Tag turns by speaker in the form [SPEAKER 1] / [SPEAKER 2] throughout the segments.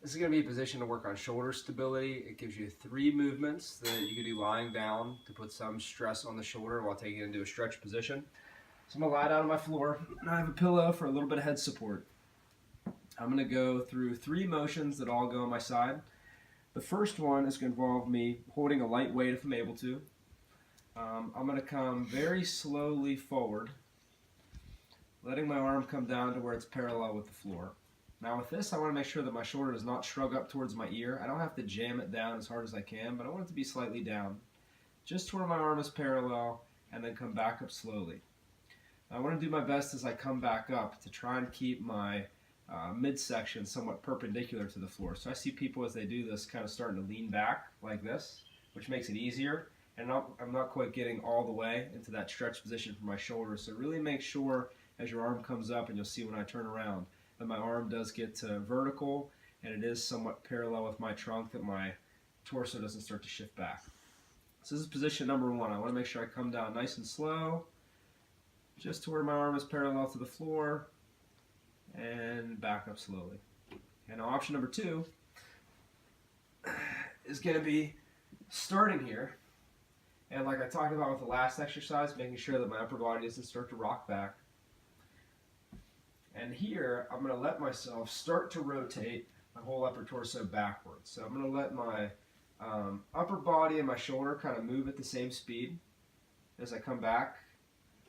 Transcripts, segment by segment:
[SPEAKER 1] This is going to be a position to work on shoulder stability. It gives you 3 movements that you can do lying down to put some stress on the shoulder while taking it into a stretch position. So I'm going to lie down on my floor, and I have a pillow for a little bit of head support. I'm going to go through 3 motions that all go on my side. The first one is going to involve me holding a light weight if I'm able to. I'm going to come very slowly forward, letting my arm come down to where it's parallel with the floor. Now with this, I want to make sure that my shoulder does not shrug up towards my ear. I don't have to jam it down as hard as I can, but I want it to be slightly down, just to where my arm is parallel, and then come back up slowly. I want to do my best as I come back up to try and keep my midsection somewhat perpendicular to the floor. So I see people as they do this kind of starting to lean back like this, which makes it easier. And I'm not quite getting all the way into that stretch position for my shoulders. So really make sure as your arm comes up, and you'll see when I turn around, that my arm does get to vertical and it is somewhat parallel with my trunk, that my torso doesn't start to shift back. So this is position number 1. I want to make sure I come down nice and slow, just to where my arm is parallel to the floor, and back up slowly. And now option number 2 is going to be starting here, and like I talked about with the last exercise, making sure that my upper body doesn't start to rock back. And here, I'm going to let myself start to rotate my whole upper torso backwards. So I'm going to let my upper body and my shoulder kind of move at the same speed as I come back,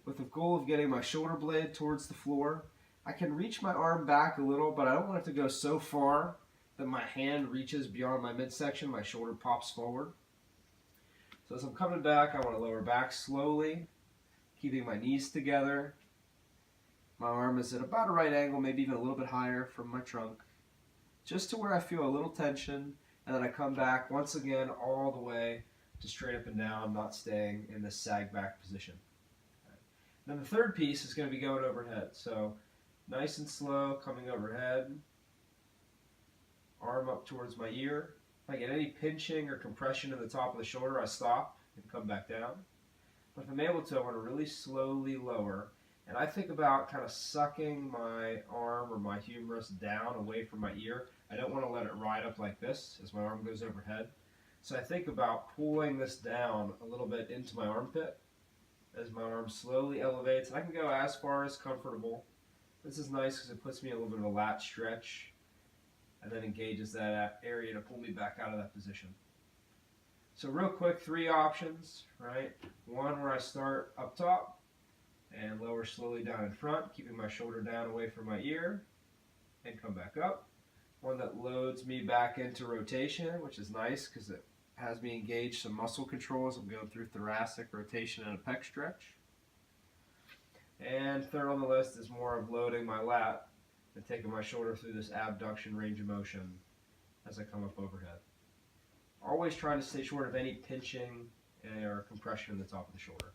[SPEAKER 1] with the goal of getting my shoulder blade towards the floor. I can reach my arm back a little, but I don't want it to go so far that my hand reaches beyond my midsection, my shoulder pops forward. So as I'm coming back, I want to lower back slowly, keeping my knees together. My arm is at about a right angle, maybe even a little bit higher from my trunk, just to where I feel a little tension, and then I come back once again all the way to straight up and down, not staying in this sag back position. Then the third piece is going to be going overhead. So nice and slow, coming overhead, arm up towards my ear. If I get any pinching or compression in the top of the shoulder, I stop and come back down. But if I'm able to, I want to really slowly lower. And I think about kind of sucking my arm or my humerus down away from my ear. I don't want to let it ride up like this as my arm goes overhead. So I think about pulling this down a little bit into my armpit as my arm slowly elevates. And I can go as far as comfortable. This is nice because it puts me in a little bit of a lat stretch and then engages that area to pull me back out of that position. So real quick, 3 options, right? 1 where I start up top and lower slowly down in front, keeping my shoulder down away from my ear, and come back up. 1 that loads me back into rotation, which is nice because it has me engage some muscle controls. I'm going through thoracic rotation and a pec stretch. And 3rd on the list is more of loading my lat and taking my shoulder through this abduction range of motion as I come up overhead. Always trying to stay short of any pinching or compression in the top of the shoulder.